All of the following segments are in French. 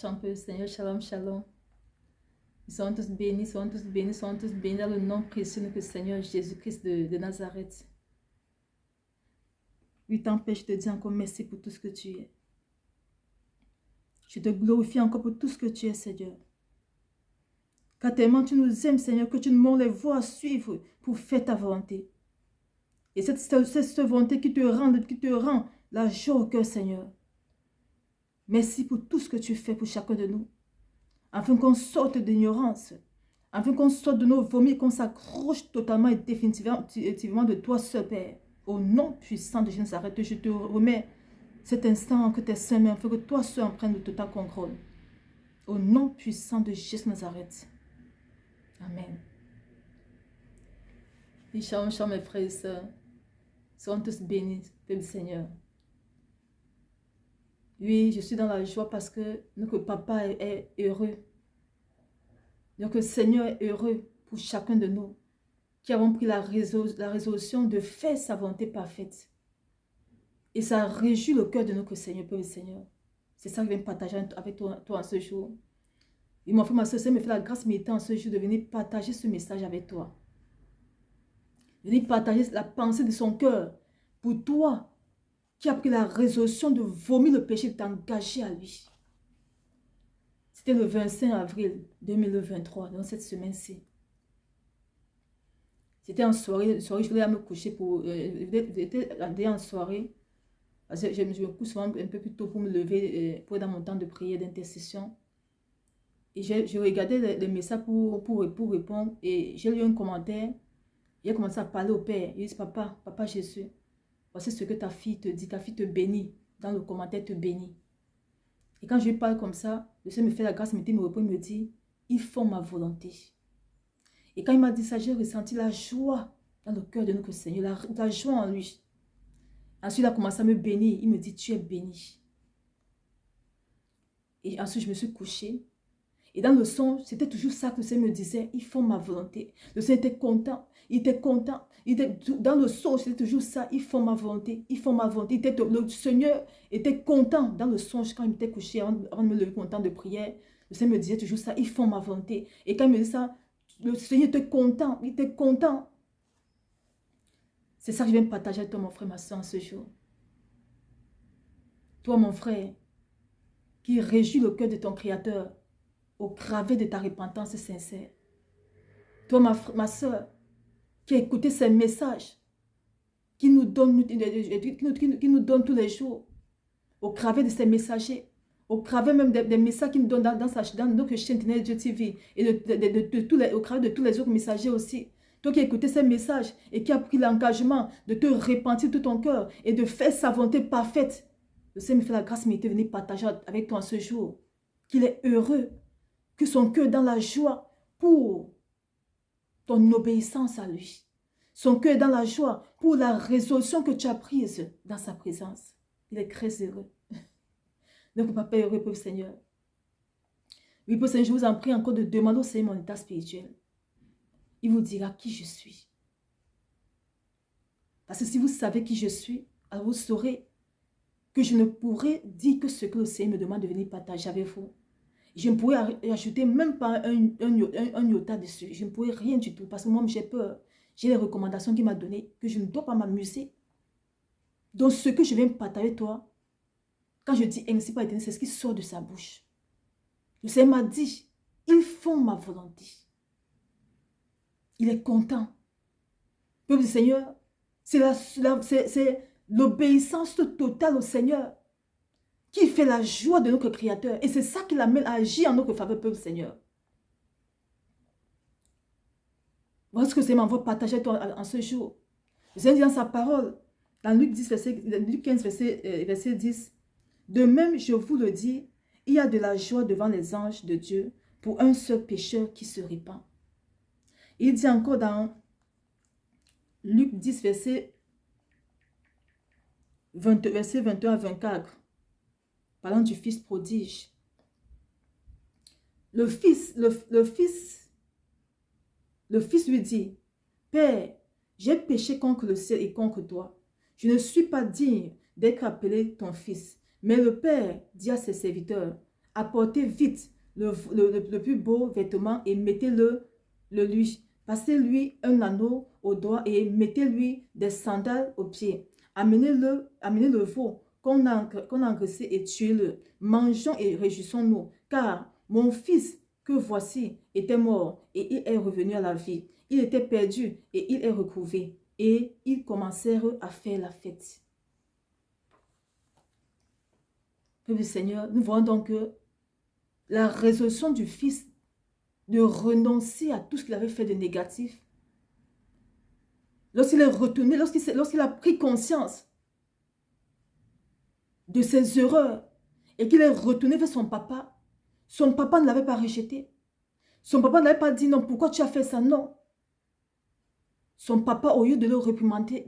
chante pour le Seigneur. Shalom, shalom. Ils sont tous bénis, sont tous bénis, sont tous bénis dans le nom précieux de Seigneur Jésus-Christ de Nazareth. Oui, ton Père, je te dis encore merci pour tout ce que tu es. Je te glorifie encore pour tout ce que tu es, Seigneur. Car tellement tu nous aimes, Seigneur, que tu nous montres les voies à suivre pour faire ta volonté. Et cette volonté qui te rend la joie au cœur, Seigneur. Merci pour tout ce que tu fais pour chacun de nous. Afin qu'on sorte d'ignorance. Afin qu'on sorte de nos vomis, qu'on s'accroche totalement et définitivement de toi, seul Père. Au nom puissant de Jésus, arrête, je te remets cet instant que tes saints mains, afin que toi seul en prennes le total contrôle. Au nom puissant de Jésus Nazareth. Amen. Et shalom, mes frères et sœurs. Soyons tous bénis, Père Seigneur. Oui, je suis dans la joie parce que notre papa est heureux. Notre Seigneur est heureux pour chacun de nous qui avons pris la résolution de faire sa volonté parfaite. Et ça réjouit le cœur de notre Seigneur, Père Seigneur. C'est ça que je viens partager avec toi en ce jour. Et mon frère, ma soeur, me fait la grâce méritante en ce jour de venir partager ce message avec toi. Venir partager la pensée de son cœur pour toi qui a pris la résolution de vomir le péché, de t'engager à lui. C'était le 25 avril 2023, dans cette semaine-ci. C'était en soirée, je voulais me coucher pour... J'étais en soirée. Parce que je me couche souvent un peu plus tôt pour me lever, pour être dans mon temps de prière, d'intercession. Et je regardais les messages pour répondre. Et j'ai lu un commentaire. J'ai commencé à parler au Père. Il dit, papa Jésus, voici ce que ta fille te dit. Ta fille te bénit. Dans le commentaire, te bénit. Et quand je lui parle comme ça, le Seigneur me fait la grâce, me répond, il me dit, ils font ma volonté. Et quand il m'a dit ça, j'ai ressenti la joie dans le cœur de notre Seigneur, la joie en lui. Ensuite, il a commencé à me bénir. Il me dit, tu es béni. Et ensuite, je me suis couchée. Et dans le son, c'était toujours ça que le Seigneur me disait, ils font ma volonté. Le Seigneur était content. Il était content. Dans le son, c'était toujours ça, ils font ma volonté. Ils font ma volonté. Le Seigneur était content dans le songe quand il m'était couché, avant de me lever pour mon temps de prière. Le Seigneur me disait toujours ça, ils font ma volonté. Et quand il me dit ça, le Seigneur était content. Il était content. C'est ça que je viens de partager avec toi, mon frère, ma soeur, en ce jour. Toi, mon frère, qui réjouit le cœur de ton Créateur au gravé de ta repentance sincère. Toi, ma soeur, qui a écouté ces messages qui nous donnent tous les jours, au gravé de ces messagers, au gravé même des messages qui nous donnent dans notre chaîne Ténèbres Dieu TV et au gravé de tous les autres messagers aussi. Toi qui as écouté ces messages et qui a pris l'engagement de te repentir tout ton cœur et de faire sa volonté parfaite, le Seigneur me fait la grâce de venir partager avec toi en ce jour qu'il est heureux, que son cœur est dans la joie pour ton obéissance à lui. Son cœur est dans la joie pour la résolution que tu as prise dans sa présence. Il est très heureux. Donc, papa est heureux pour le Seigneur. Oui, pour le Seigneur, je vous en prie encore de demander au Seigneur mon état spirituel. Il vous dira qui je suis. Parce que si vous savez qui je suis, alors vous saurez que je ne pourrai dire que ce que le Seigneur me demande de venir partager avec vous. Je ne pourrais ajouter même pas un iota dessus. Je ne pourrais rien du tout. Parce que moi, j'ai peur. J'ai les recommandations qu'il m'a données que je ne dois pas m'amuser. Donc, ce que je viens partager avec toi, quand je dis ainsi par l'Éternel, c'est ce qui sort de sa bouche. Le Seigneur m'a dit, ils font ma volonté. Il est content. Peuple du Seigneur, c'est l'obéissance totale au Seigneur qui fait la joie de notre Créateur. Et c'est ça qui l'amène à agir en notre faveur, peuple Seigneur. Voilà ce que c'est m'envoie partager avec toi en ce jour. Le Seigneur dit dans sa parole, dans Luc 15, verset 10, « De même, je vous le dis, il y a de la joie devant les anges de Dieu pour un seul pécheur qui se répand. » Il dit encore dans Luc 10, verset 21 à 24, parlant du fils prodige. Le fils lui dit, « Père, j'ai péché contre le ciel et contre toi. Je ne suis pas digne d'être appelé ton fils. » Mais le père dit à ses serviteurs, Apportez vite le plus beau vêtement et mettez-le lui. Passez-lui un anneau au doigt et mettez-lui des sandales aux pieds. Amenez le veau qu'on a engraissé et tuez-le. Mangeons et réjouissons-nous, car mon fils que voici était mort et il est revenu à la vie. Il était perdu et il est retrouvé. Et ils commencèrent à faire la fête. Peuple du Seigneur, nous voyons donc que la résolution du fils de renoncer à tout ce qu'il avait fait de négatif, lorsqu'il est retourné, lorsqu'il a pris conscience de ses erreurs et qu'il est retourné vers son papa ne l'avait pas rejeté. Son papa n'avait pas dit non, pourquoi tu as fait ça? Non. Son papa, au lieu de le réprimander,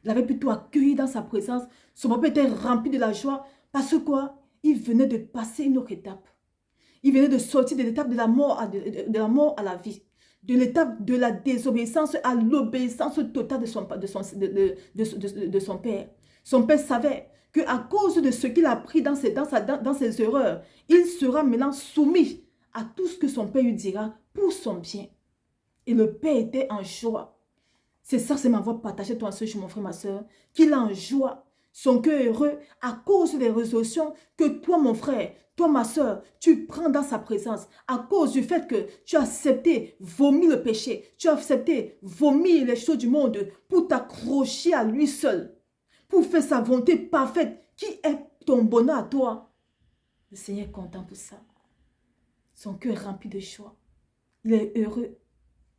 l'avait plutôt accueilli dans sa présence. Son papa était rempli de la joie parce que quoi? Il venait de passer une autre étape. Il venait de sortir de l'étape de la mort à la vie. De l'étape de la désobéissance à l'obéissance totale de son père. Son père savait qu'à cause de ce qu'il a pris dans ses erreurs, il sera maintenant soumis à tout ce que son père lui dira pour son bien. Et le père était en joie. C'est ça, c'est ma voix partagée toi ce jour, mon frère, ma soeur. Qu'il est en joie, son cœur heureux à cause des résolutions que toi, mon frère, toi, ma soeur, tu prends dans sa présence. À cause du fait que tu as accepté vomir le péché. Tu as accepté vomir les choses du monde pour t'accrocher à lui seul. Pour faire sa volonté parfaite qui est ton bonheur à toi. Le Seigneur est content pour ça. Son cœur est rempli de joie. Il est heureux.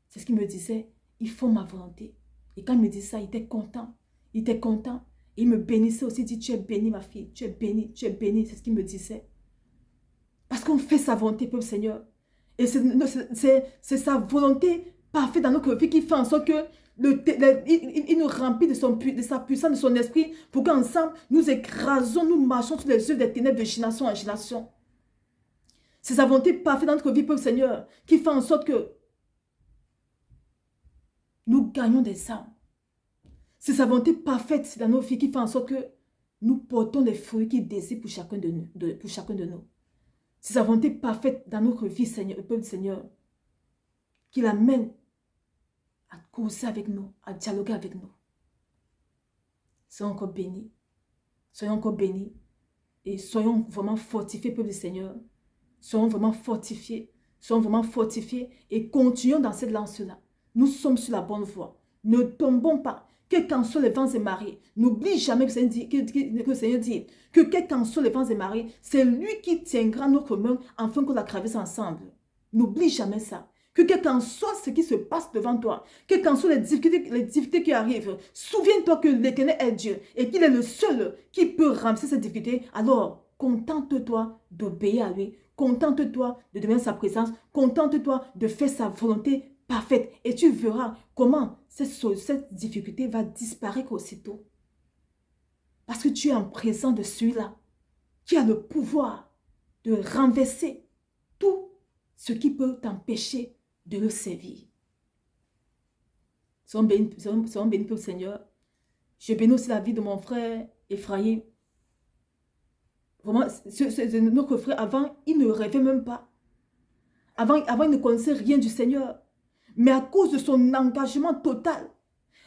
C'est ce qu'il me disait. Ils font ma volonté. Et quand il me dit ça, il était content. Il était content. Et il me bénissait aussi. Il dit, tu es bénie ma fille. Tu es bénie, tu es bénie. C'est ce qu'il me disait. Parce qu'on fait sa volonté, peuple Seigneur. Et c'est sa volonté parfaite dans notre vie qui fait en sorte que il nous remplit de sa puissance, de son esprit, pour qu'ensemble, nous écrasons, nous marchons sur les œuvres des ténèbres de génération en génération. C'est sa volonté parfaite dans notre vie, peuple Seigneur, qui fait en sorte que nous gagnons des âmes. C'est sa volonté parfaite dans nos vies qui fait en sorte que nous portons les fruits qu'il désire pour chacun de nous. C'est sa volonté parfaite dans notre vie, Seigneur, le peuple Seigneur, qui l'amène à causer avec nous, à dialoguer avec nous. Soyons encore bénis. Soyons encore bénis. Et soyons vraiment fortifiés, peuple du Seigneur. Soyons vraiment fortifiés. Soyons vraiment fortifiés et continuons dans cette lance-là. Nous sommes sur la bonne voie. Ne tombons pas. Quels qu'en soient les vents et marées, n'oublie jamais que le Seigneur dit que quels qu'en soient les vents et marées, c'est lui qui tiendra notre main afin qu'on la traverse ensemble. N'oublie jamais ça. Que quel qu'en soit ce qui se passe devant toi, quelles qu'en soient les difficultés qui arrivent, souviens-toi que l'Éternel est Dieu et qu'il est le seul qui peut ramasser ces difficultés. Alors, contente-toi d'obéir à lui. Contente-toi de devenir sa présence. Contente-toi de faire sa volonté parfaite. Et tu verras comment cette difficulté va disparaître aussitôt. Parce que tu es en présence de celui-là qui a le pouvoir de renverser tout ce qui peut t'empêcher de le servir. Soyons bénis pour le Seigneur. Je bénis aussi la vie de mon frère Ephraïm. Vraiment, notre frère, avant, il ne rêvait même pas. Avant, il ne connaissait rien du Seigneur. Mais à cause de son engagement total,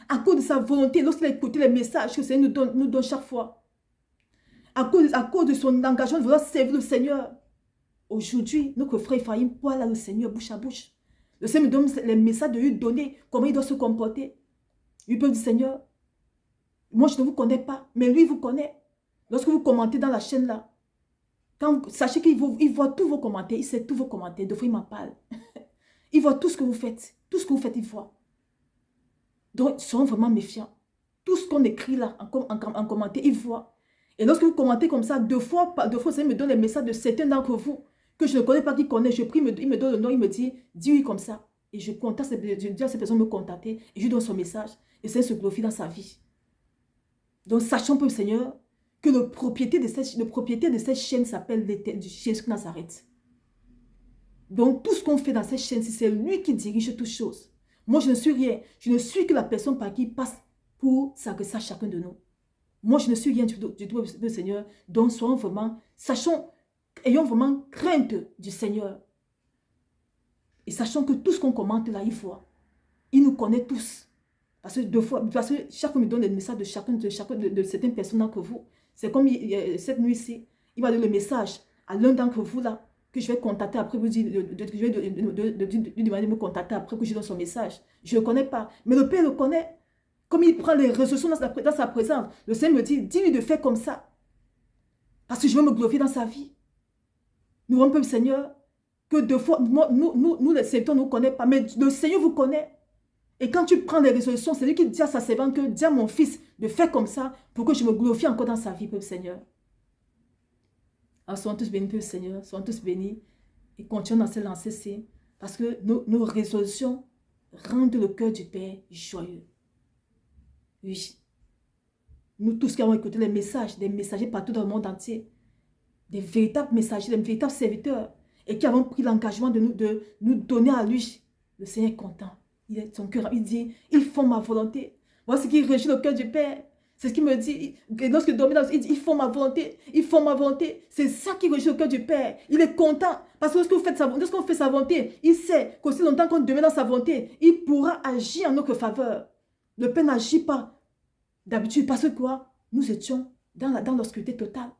à cause de sa volonté, lorsqu'il a écouté les messages que le Seigneur nous donne chaque fois, à cause de son engagement de vouloir servir le Seigneur, aujourd'hui, notre frère Ephraïm parle à le Seigneur bouche à bouche. Le Seigneur me donne les messages de lui donner, comment il doit se comporter. Il peut dire, Seigneur, moi je ne vous connais pas, mais lui vous connaît. Lorsque vous commentez dans la chaîne là, sachez qu'il voit tous vos commentaires, il sait tous vos commentaires, de fois il m'en parle. Il voit tout ce que vous faites. Tout ce que vous faites, il voit. Donc, soyons vraiment méfiants. Tout ce qu'on écrit là, en commentaire, il voit. Et lorsque vous commentez comme ça, deux fois, ça me donne les messages de certains d'entre vous que je ne connais pas, qui connaît. Je prie, il me donne le nom, il me dit, dis oui comme ça. Et je dis à ces personnes de me contacter, et je lui donne son message. Et c'est se glorifie dans sa vie. Donc, sachons peu, Seigneur, que le propriétaire de cette chaîne s'appelle Jésus de Nazareth. Donc, tout ce qu'on fait dans cette chaîne, c'est lui qui dirige toutes choses. Moi, je ne suis rien. Je ne suis que la personne par qui il passe pour s'adresser à chacun de nous. Moi, je ne suis rien du tout, Seigneur. Donc, soyons vraiment, ayons vraiment crainte du Seigneur. Et sachant que tout ce qu'on commente là, il voit. Il nous connaît tous. Parce que chaque fois, il me donne des messages de chacun de certaines personnes d'entre vous. C'est comme cette nuit-ci, il va donner le message à l'un d'entre vous là, que je vais contacter après, je vais lui demander de me contacter après que je donne son message. Je ne le connais pas, mais le Père le connaît. Comme il prend les ressources dans sa présence, le Seigneur me dit, dis-lui de faire comme ça. Parce que je veux me glorifier dans sa vie. Nous voyons, peuple Seigneur, que deux fois, nous les serviteurs ne nous connaissons pas, mais le Seigneur vous connaît. Et quand tu prends les résolutions, c'est lui qui dit à sa servante que dis à mon fils de faire comme ça pour que je me glorifie encore dans sa vie, peuple Seigneur. Alors, soyons tous bénis, peuple Seigneur, soyons tous bénis et continuons dans cette lancée-ci parce que nos résolutions rendent le cœur du Père joyeux. Oui. Nous tous qui avons écouté les messages, des messagers partout dans le monde entier, des véritables messagers, des véritables serviteurs, et qui avons pris l'engagement de nous donner à lui, le Seigneur est content. Son cœur, il dit, ils font ma volonté. Voilà ce qui réjouit le cœur du Père. C'est ce qu'il me dit. Lorsque Dominique, il dit, ils font ma volonté. Ils font ma volonté. C'est ça qui réjouit le cœur du Père. Il est content. Parce que lorsqu'on fait sa volonté, il sait qu'aussi longtemps qu'on demeure dans sa volonté, il pourra agir en notre faveur. Le Père n'agit pas d'habitude. Parce que quoi? Nous étions dans l'obscurité totale.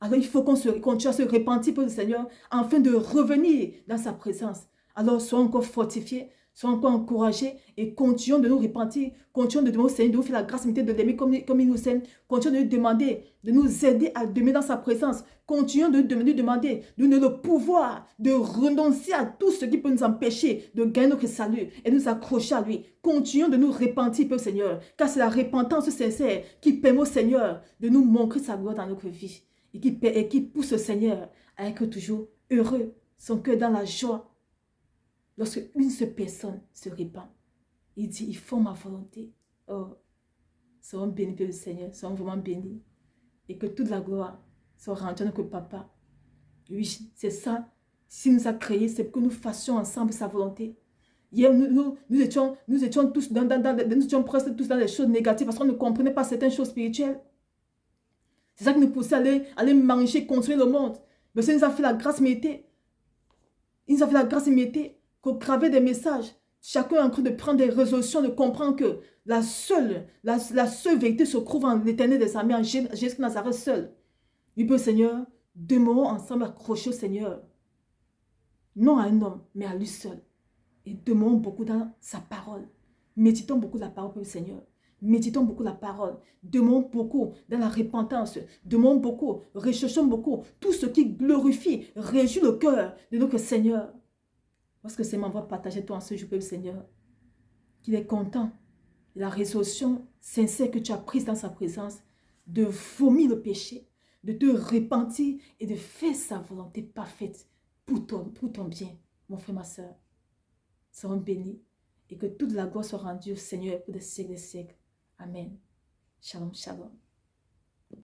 Alors il faut qu'on continue à se repentir pour le Seigneur afin de revenir dans sa présence. Alors soyons encore fortifiés, soyons encore encouragés et continuons de nous repentir, continuons de demander au Seigneur de nous faire la grâce de l'aimer comme il nous aime, continuons de nous demander, de nous aider à demeurer dans sa présence, continuons de nous demander, de nous le pouvoir de renoncer à tout ce qui peut nous empêcher de gagner notre salut et nous accrocher à lui. Continuons de nous repentir, Père Seigneur, car c'est la repentance sincère qui permet au Seigneur de nous montrer sa gloire dans notre vie. Et qui pousse le Seigneur à être toujours heureux, son cœur dans la joie. Lorsque une seule personne se répand, il dit, ils font ma volonté. Oh, soyons bénis, Père le Seigneur, soyons vraiment bénis. Et que toute la gloire soit rendue à notre Papa. Oui, c'est ça. S'il nous a créés, c'est pour que nous fassions ensemble sa volonté. Hier, nous étions tous nous étions presque tous dans les choses négatives parce qu'on ne comprenait pas certaines choses spirituelles. C'est ça qui nous poussait à aller manger, construire le monde. Mais ça nous a fait la grâce méritée. Il nous a fait la grâce méritée qu'au travers des messages, chacun est en train de prendre des résolutions, de comprendre que la seule vérité se trouve en l'Éternel des armées, en Jésus Nazareth seul. Oui, Père Seigneur, demeurons ensemble accrochés au Seigneur. Non à un homme, mais à lui seul. Et demeurons beaucoup dans sa parole. Méditons beaucoup la parole, Père Seigneur. Méditons beaucoup la parole, demandons beaucoup dans la repentance, demandons beaucoup, recherchons beaucoup, tout ce qui glorifie, réjouit le cœur de notre Seigneur. Parce que c'est ma voix partager toi en ce jour, Père Seigneur, qu'il est content de la résolution sincère que tu as prise dans sa présence, de vomir le péché, de te repentir et de faire sa volonté parfaite pour ton bien, mon frère, ma soeur. Soyons bénis et que toute la gloire soit rendue au Seigneur pour des siècles et des siècles. Amen. Shalom, shalom.